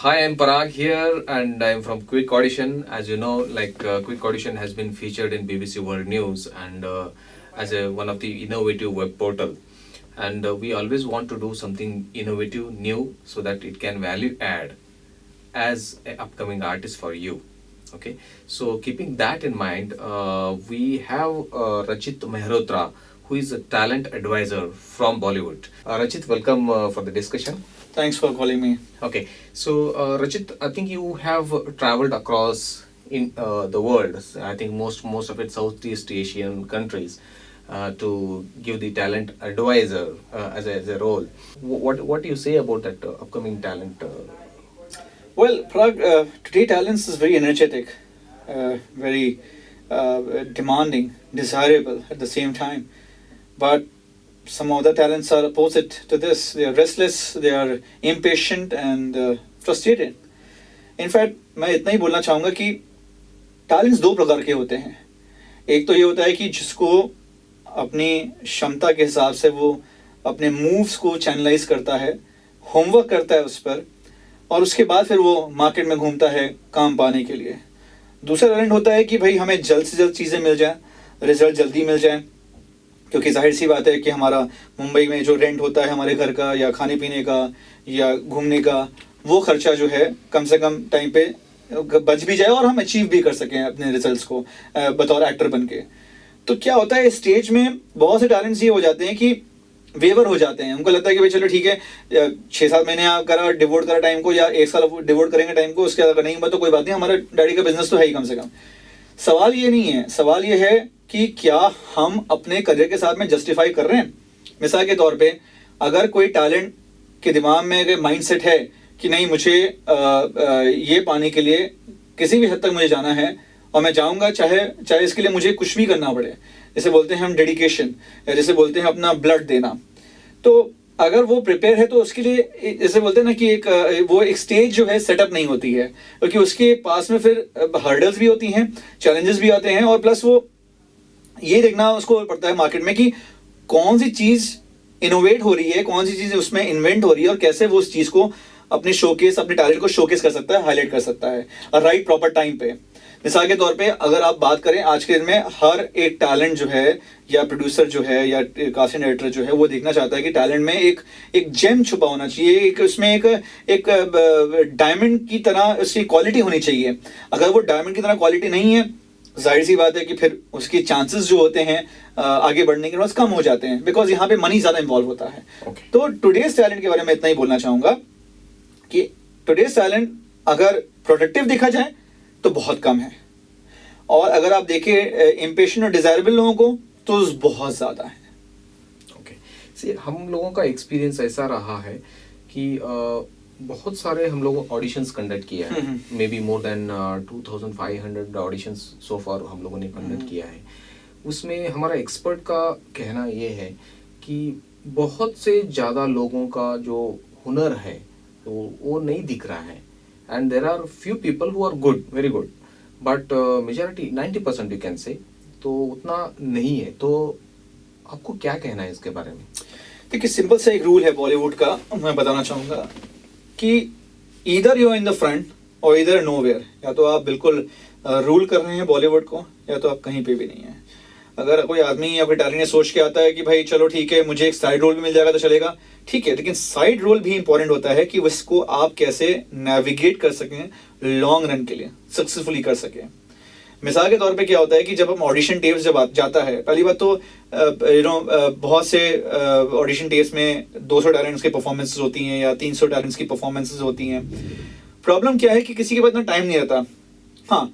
Hi, I'm Parag here, and I'm from Quick Audition. As you know, Quick Audition has been featured in BBC World News and as one of the innovative web portal. And we always want to do something innovative, new, so that it can value add as an upcoming artist for you. Okay, so keeping that in mind, we have Rachit Mehrotra, who is a talent advisor from Bollywood. Rachit, welcome for the discussion. Thanks for calling me. Okay, so Rachit, I think you have traveled across in the world. I think most of it Southeast Asian countries to give the talent advisor as a role. What do you say about that upcoming talent? Well, Parag, today talents is very energetic, very demanding, desirable at the same time. But some other talents are opposite to this. They are restless, they are impatient and frustrated. In fact, मैं इतना ही बोलना चाहूँगा कि talents दो प्रकार के होते हैं. एक तो ये होता है कि जिसको अपनी क्षमता के हिसाब से वो अपने मूव्स को चैनलाइज करता है, होमवर्क करता है उस पर, और उसके बाद फिर वो मार्केट में घूमता है काम पाने के लिए. दूसरा टैलेंट होता है कि भाई हमें जल्द से जल्द चीज़ें मिल जाएं, रिजल्ट जल्दी मिल जाए, क्योंकि जाहिर सी बात है कि हमारा मुंबई में जो रेंट होता है हमारे घर का या खाने पीने का या घूमने का, वो खर्चा जो है कम से कम टाइम पे बच भी जाए और हम अचीव भी कर सकें अपने रिजल्ट्स को बतौर एक्टर बन के. तो क्या होता है, स्टेज में बहुत से टैलेंट्स ये हो जाते हैं कि वेवर हो जाते हैं. उनको लगता है कि भाई चलो ठीक है, 6-7 महीने करा, डिवोट करा टाइम को, या 1 साल डिवोट करेंगे टाइम को, उसके ज़्यादा नहीं हुआ तो कोई बात नहीं, हमारा डैडी का बिजनेस तो है ही कम से कम. सवाल ये नहीं है, सवाल ये है कि क्या हम अपने करियर के साथ में जस्टिफाई कर रहे हैं. मिसाल के तौर पे अगर कोई टैलेंट के दिमाग में अगर माइंडसेट है कि नहीं, मुझे ये पाने के लिए किसी भी हद तक मुझे जाना है और मैं जाऊंगा, चाहे इसके लिए मुझे कुछ भी करना पड़े, जैसे बोलते हैं हम डेडिकेशन, या जैसे बोलते हैं अपना ब्लड देना. तो अगर वो प्रिपेयर है तो उसके लिए जैसे बोलते हैं ना कि वो एक स्टेज जो है सेटअप नहीं होती है, क्योंकि उसके पास में फिर हर्डल्स भी होती हैं, चैलेंजेस भी आते हैं, और प्लस वो ये देखना उसको पड़ता है मार्केट में कि कौन सी चीज़ इनोवेट हो रही है, कौन सी चीज़ उसमें इन्वेंट हो रही है, और कैसे वो उस चीज़ को अपने टैलेंट को शोकेस कर सकता है, हाईलाइट कर सकता है राइट प्रॉपर टाइम पे. मिसाल के तौर पे अगर आप बात करें आज के दिन में, हर एक टैलेंट जो है या प्रोड्यूसर जो है या कास्टिंग डायरेक्टर जो है वो देखना चाहता है कि टैलेंट में एक जेम छुपा होना चाहिए, एक उसमें एक डायमंड की तरह उसकी क्वालिटी होनी चाहिए. अगर वो डायमंड की तरह क्वालिटी नहीं है, जाहिर सी बात है कि फिर उसके चांसेस जो होते हैं आगे बढ़ने के कम हो जाते हैं, बिकॉज यहाँ पे मनी ज़्यादा इन्वॉल्व होता है. तो टुडेज टैलेंट के बारे में इतना ही बोलना चाहूँगा कि टुडेज टैलेंट अगर प्रोडक्टिव देखा जाए तो बहुत कम है, और अगर आप देखें इम्पेशेंट और डिजायरेबल लोगों को तो बहुत ज़्यादा है. ओके, सी हम लोगों का एक्सपीरियंस ऐसा रहा है कि बहुत सारे हम लोगों ऑडिशंस कंडक्ट किया है, may be more than 2500 auditions so far हम लोगों ने कंडक्ट किया है. उसमें हमारा एक्सपर्ट का कहना ये है कि बहुत से ज़्यादा लोगों का जो हुनर है तो वो नहीं दिख रहा है, and there are few people who are good, very good, but majority 90% you can say, तो उतना नहीं है. तो आपको क्या कहना है इसके बारे में? देखिए, सिंपल सा एक रूल है बॉलीवुड का, मैं बताना चाहूँगा कि इधर यू इन द फ्रंट और इधर नोवेयर. या तो आप बिल्कुल रूल कर रहे हैं बॉलीवुड को, या तो आप कहीं पे भी नहीं है. अगर कोई आदमी या कोई टैलेंट सोच के आता है कि भाई चलो ठीक है, मुझे एक साइड रोल भी मिल जाएगा तो चलेगा, ठीक है, लेकिन साइड रोल भी इंपॉर्टेंट होता है कि उसको आप कैसे नेविगेट कर सकें लॉन्ग रन के लिए, सक्सेसफुली कर सकें. मिसाल के तौर पे क्या होता है कि जब हम ऑडिशन टेप्स जब जाता है, पहली बात तो बहुत से ऑडिशन टेप्स में 200 टैलेंट्स की परफॉर्मेंसेज होती हैं या 300 टैलेंट्स की परफॉर्मेंसेज होती हैं. प्रॉब्लम क्या है कि किसी के पास इतना टाइम नहीं रहता. हाँ,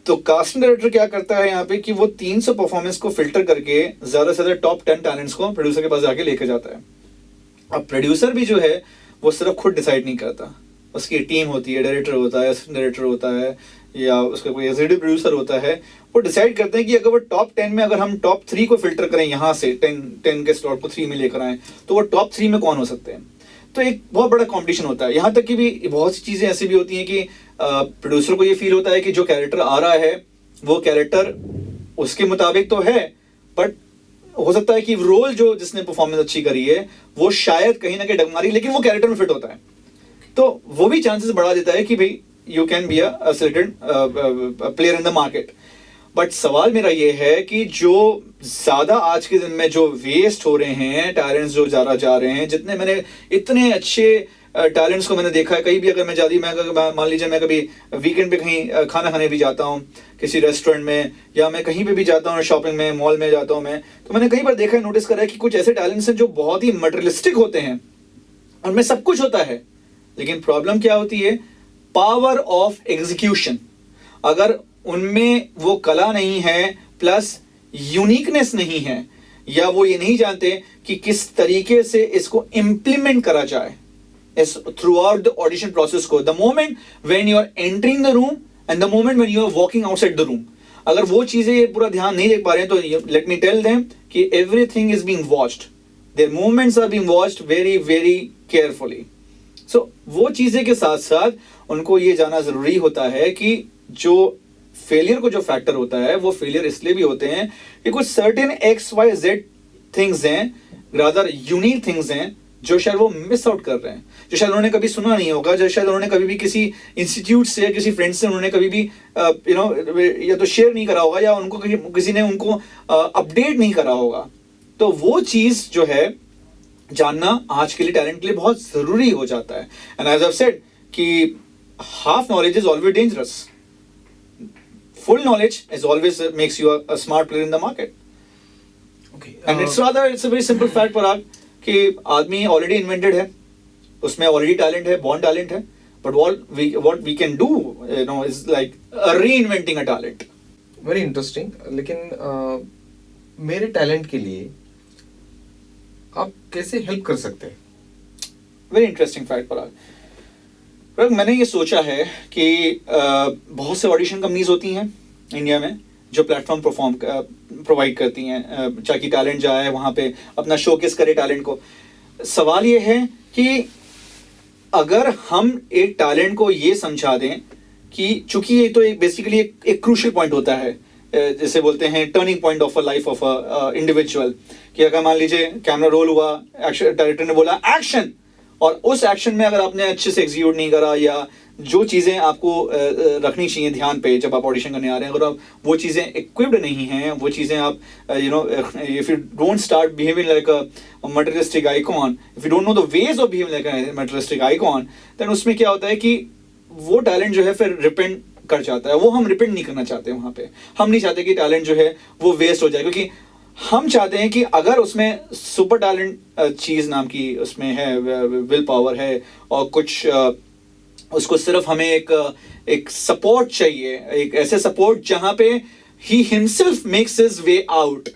तो कास्टिंग डायरेक्टर क्या करता है यहाँ पे कि वो 300 परफॉर्मेंस को फिल्टर करके ज़्यादा से ज़्यादा टॉप 10 टैलेंट्स को प्रोड्यूसर के पास जाके लेके जाता है. अब प्रोड्यूसर भी जो है वो सिर्फ खुद डिसाइड नहीं करता, उसकी टीम होती है, डायरेक्टर होता है, असिस्टेंट डायरेक्टर होता है, या उसका कोई एग्जीक्यूटिव प्रोड्यूसर होता है. वो डिसाइड करते हैं कि अगर वो टॉप 10 में अगर हम टॉप 3 को फिल्टर करें, यहाँ से 10 के स्लॉट को 3 में लेकर आए, तो वो टॉप 3 में कौन हो सकते हैं. तो एक बहुत बड़ा कंपटीशन होता है. यहाँ तक कि भी बहुत सी चीज़ें ऐसी भी होती हैं कि प्रोड्यूसर को ये फील होता है कि जो कैरेक्टर आ रहा है वो कैरेक्टर उसके मुताबिक तो है, बट हो सकता है कि रोल जो जिसने परफॉर्मेंस अच्छी करी है वो शायद कहीं ना कहीं डगमारी, लेकिन वो कैरेक्टर में फिट होता है. तो वो भी चांसेस बढ़ा देता है कि भाई you can be a selected player in the market. But सवाल मेरा ये है कि जो ज्यादा आज के दिन में जो वेस्ट हो रहे हैं टैलेंट्स, जो ज्यादा जा रहे हैं, जितने मैंने इतने अच्छे टैलेंट्स को मैंने देखा है, कहीं भी अगर मैं मान लीजिए मैं कभी वीकेंड पे कहीं खाना खाने भी जाता हूँ किसी रेस्टोरेंट में, या मैं कहीं पे भी जाता हूँ शॉपिंग में, मॉल में जाता हूँ मैं, तो मैंने कई बार देखा है, नोटिस करा है कि कुछ ऐसे टैलेंट्स हैं जो बहुत ही मटेरियलिस्टिक होते हैं, उनमें सब कुछ होता है, लेकिन प्रॉब्लम क्या होती है, पावर ऑफ एग्जीक्यूशन। अगर उनमें वो कला नहीं है, प्लस यूनिकनेस नहीं है, या वो ये नहीं जानते कि किस तरीके से इसको इंप्लीमेंट करा जाए throughout the audition process को, the moment when you are entering the room and the moment when you are walking outside the room, अगर वो चीजें पूरा ध्यान नहीं दे पा रहे हैं, तो लेट मी टेल देम कि everything is being watched, their movements are being watched very very carefully. So वो चीजें के साथ साथ उनको ये जाना जरूरी होता है कि जो फेलियर को जो फैक्टर होता है, वो फेलियर इसलिए भी होते हैं कि कुछ सर्टेन XYZ थिंग्स हैं, रादर यूनिक थिंग्स हैं, जो शायद वो मिस आउट कर रहे हैं, जो शायद उन्होंने कभी सुना नहीं होगा, जो शायद उन्होंने कभी भी किसी इंस्टीट्यूट से, किसी फ्रेंड से उन्होंने कभी भी या तो शेयर नहीं करा होगा, या उनको किसी ने उनको अपडेट नहीं करा होगा। तो वो चीज जो है जानना आज के लिए टैलेंट के लिए बहुत जरूरी हो जाता है। एंड एज आई सेड कि half knowledge is always dangerous, full knowledge is always makes you a smart player in the market. Okay, and it's a very simple fact parag कि आदमी already invented है, उसमें already talent है, born talent है, but what we can do is like reinventing a talent. Very interesting. लेकिन मेरे talent के लिए आप कैसे हेल्प कर सकते हैं? Very interesting fact parag. मैंने ये सोचा है कि बहुत से ऑडिशन कंपनीज होती हैं इंडिया में जो प्लेटफॉर्म प्रोवाइड करती हैं, ताकि टैलेंट जाए वहाँ पे अपना शोकेस करे टैलेंट को। सवाल ये है कि अगर हम एक टैलेंट को ये समझा दें कि चूंकि ये तो एक बेसिकली एक क्रूशियल पॉइंट होता है, जैसे बोलते हैं turning point of a life of a individual, कि अगर मान लीजिए कैमरा रोल हुआ, डायरेक्टर ने बोला एक्शन, और उस एक्शन में अगर आपने अच्छे से एग्जीक्यूट नहीं करा, या जो चीज़ें आपको रखनी चाहिए ध्यान पे जब आप ऑडिशन करने आ रहे हैं, अगर आप वो चीज़ें इक्विप्ड नहीं हैं, वो चीज़ें आप if you don't start behaving like a materialistic icon, if you don't know the ways of behaving like a materialistic icon, then उसमें क्या होता है कि वो टैलेंट जो है फिर रिपेंड कर जाता है। वो हम रिपेंड नहीं करना चाहते वहाँ पे, हम नहीं चाहते कि टैलेंट जो है वो वेस्ट हो जाए, क्योंकि हम चाहते हैं कि अगर उसमें सुपर टैलेंट चीज नाम की उसमें है, विल पावर है, और कुछ उसको सिर्फ हमें एक सपोर्ट चाहिए, एक ऐसे सपोर्ट जहां पे he himself makes his way out.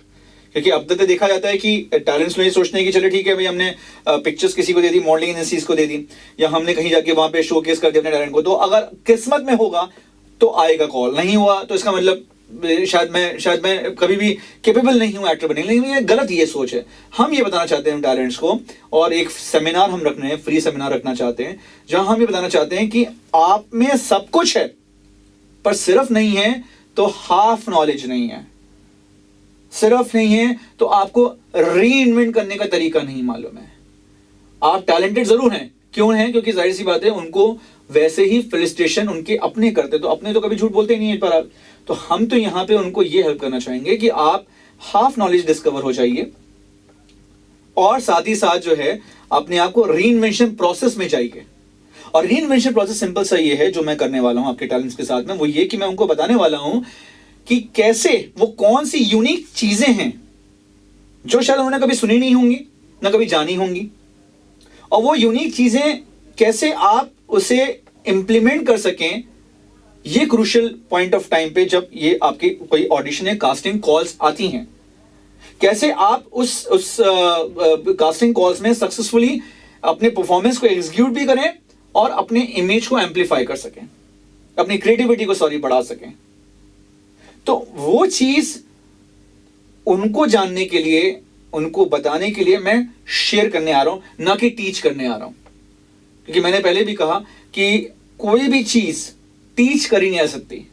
क्योंकि अब तक देखा जाता है कि टैलेंट्स में ये सोचते हैं कि चलो ठीक है भाई, हमने पिक्चर्स किसी को दे दी, मॉडलिंग एजेंसीज को दे दी, या हमने कहीं जाके वहां पे शोकेस कर दिया अपने टैलेंट को, तो अगर किस्मत में होगा तो आएगा कॉल, नहीं हुआ तो इसका मतलब शायद मैं कभी भी कैपेबल नहीं हूं एक्टर बनने के लिए। ये गलत ये सोच है। हम ये बताना चाहते हैं टैलेंट्स को, और एक सेमिनार हम रखने हैं, फ्री सेमिनार रखना चाहते हैं, जहां हम ये बताना चाहते हैं कि आप में सब कुछ है, पर सिर्फ नहीं है तो हाफ नॉलेज नहीं है, सिर्फ नहीं है तो आपको रीइन्वेंट करने का तरीका नहीं मालूम है। आप टैलेंटेड जरूर हैं, क्यों हैं? क्योंकि जाहिर सी बात है उनको वैसे ही फेलिसिटेशन उनके अपने करते, तो अपने तो कभी झूठ बोलते ही नहीं है पर आप, तो हम तो यहाँ पे उनको ये हेल्प करना चाहेंगे कि आप हाफ नॉलेज डिस्कवर हो जाइए, और साथ ही साथ जो है अपने आप को रीइन्वेंशन प्रोसेस में जाइए। और रीइन्वेंशन प्रोसेस सिंपल सा ये है जो मैं करने वाला हूं आपके टैलेंट्स के साथ में, वो ये कि मैं उनको बताने वाला हूं कि कैसे, वो कौन सी यूनिक चीजें हैं जो शायद उन्होंने कभी सुनी नहीं होंगी, ना कभी जानी होंगी, और वो यूनिक चीजें कैसे आप उसे इंप्लीमेंट कर सकें, ये क्रूशियल पॉइंट ऑफ टाइम पे जब ये आपके कोई ऑडिशन या कास्टिंग कॉल्स आती हैं, कैसे आप उस कास्टिंग कॉल्स में सक्सेसफुली अपने परफॉर्मेंस को एग्जीक्यूट भी करें और अपने इमेज को एम्पलीफाई कर सकें, अपनी क्रिएटिविटी को बढ़ा सकें। तो वो चीज उनको जानने के लिए, उनको बताने के लिए मैं शेयर करने आ रहा हूं, ना कि टीच करने आ रहा हूं। क्योंकि मैंने पहले भी कहा कि कोई भी चीज टीच करी नहीं जा सकती,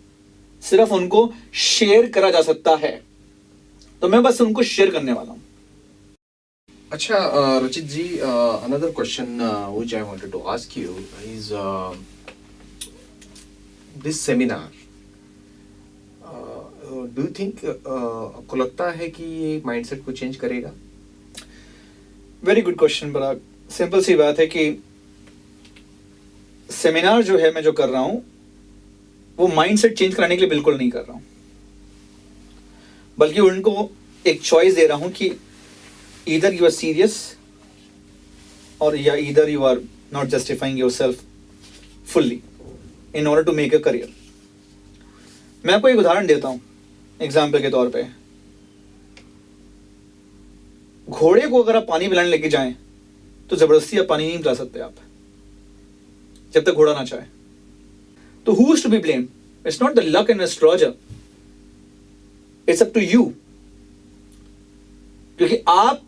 सिर्फ उनको शेयर करा जा सकता है। तो मैं बस उनको शेयर करने वाला हूं। Acha, Rachit ji, another question which I wanted to ask you is this seminar. Do you think आपको लगता है कि ये माइंडसेट को चेंज करेगा? वेरी गुड क्वेश्चन पराग. सिंपल सी बात है कि सेमिनार जो है मैं जो कर रहा हूं वो माइंडसेट चेंज कराने के लिए बिल्कुल नहीं कर रहा हूं, बल्कि उनको एक चॉइस दे रहा हूं कि ईदर यू आर सीरियस और या either you are not justifying yourself fully in order to make a career. मैं आपको एक उदाहरण देता हूं एग्जाम्पल के तौर पे. घोड़े को अगर आप पानी पिलाने लेके जाएं तो जबरदस्ती आप पानी नहीं पिला सकते आप जब तक घोड़ा ना चाहे. तो who is to be blame? It's not the luck and astrologer, it's up to you. क्योंकि आप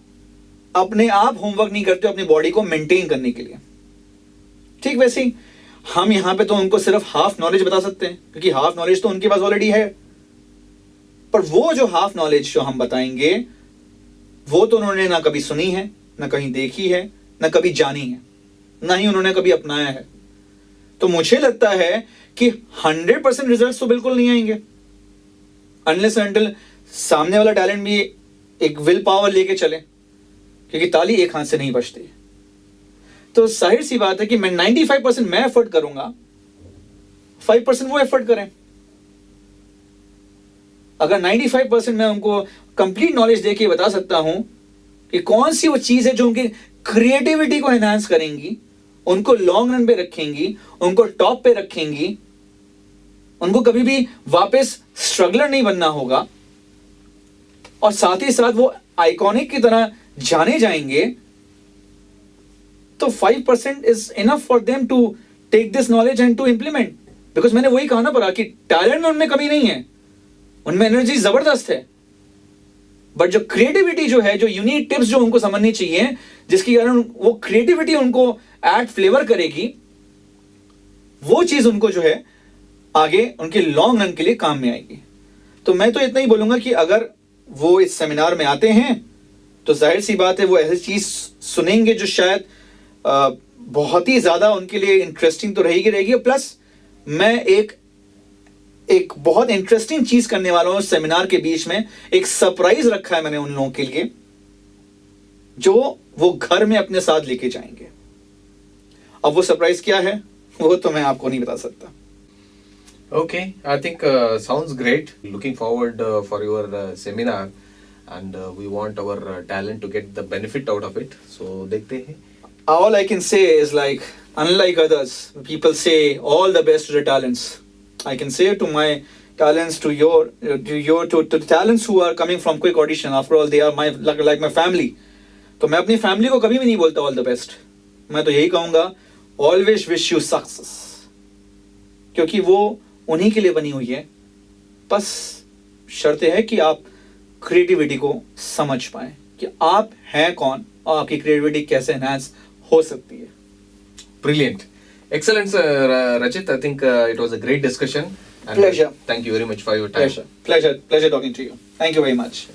अपने आप होमवर्क नहीं करते अपनी बॉडी को मेंटेन करने के लिए. ठीक वैसे ही हम यहां पे तो उनको सिर्फ हाफ नॉलेज बता सकते हैं क्योंकि हाफ नॉलेज तो उनके पास ऑलरेडी है. पर वो जो हाफ नॉलेज जो हम बताएंगे वो तो उन्होंने ना कभी सुनी है, ना कहीं देखी है, ना कभी जानी है, ना ही उन्होंने कभी अपनाया है. तो मुझे लगता है कि 100% रिजल्ट्स तो बिल्कुल नहीं आएंगे अनलेस अनटिल सामने वाला टैलेंट भी एक विल पावर लेके चले, क्योंकि ताली एक हाथ से नहीं बजती. तो जाहिर सी बात है कि मैं 95% मैं एफर्ट करूंगा, 5% वो एफर्ट करें. अगर 95% मैं उनको कंप्लीट नॉलेज देके बता सकता हूं कि कौन सी वो चीज है जो उनकी क्रिएटिविटी को एनहांस करेंगी, उनको लॉन्ग रन पे रखेंगी, उनको टॉप पे रखेंगी, उनको कभी भी वापस स्ट्रगलर नहीं बनना होगा, और साथ ही साथ वो आइकॉनिक की तरह जाने जाएंगे, तो 5% is enough for them to take this knowledge and to implement. Because मैंने वही कहा ना परा कि टैलेंट में उनमें कमी नहीं है, उनमें एनर्जी जबरदस्त है, बट जो क्रिएटिविटी जो है, जो यूनिक टिप्स जो उनको समझनी चाहिए, जिसके कारण वो क्रिएटिविटी उनको ऐड फ्लेवर करेगी, वो चीज उनको जो है आगे उनके लॉन्ग रन के लिए काम में आएगी. तो मैं तो इतना ही बोलूंगा कि अगर वो इस सेमिनार में आते हैं तो जाहिर सी बात है वो ऐसी चीज सुनेंगे जो शायद बहुत ही ज्यादा उनके लिए इंटरेस्टिंग तो रहेगी. प्लस मैं एक बहुत इंटरेस्टिंग चीज करने वाला हूं सेमिनार के बीच में. एक सरप्राइज रखा है मैंने उन लोगों के लिए जो वो घर में अपने साथ लेके जाएंगे. अब वो सरप्राइज क्या है वो तो मैं आपको नहीं बता सकता. Okay, I think sounds great. Looking forward for your seminar, and we want our talent to get the benefit out of it. So देखते हैं. All I can say is like, unlike others, people say all the best to the talents. I can say to my talents, to the talents who are coming from Quick Audition. After all, they are like my family. तो मैं अपनी family को कभी भी नहीं बोलता all the best. मैं तो यही कहूँगा always wish you success. क्योंकि वो उन्हीं के लिए बनी हुई है. बस शर्त है कि आप क्रिएटिविटी को समझ पाएं कि आप हैं कौन और आपकी क्रिएटिविटी कैसे एनहांस हो सकती है. Brilliant. Excellent, Rachit. I think it was a great discussion. And Pleasure. Thank you very much for your time. Pleasure talking to you. Thank you very much.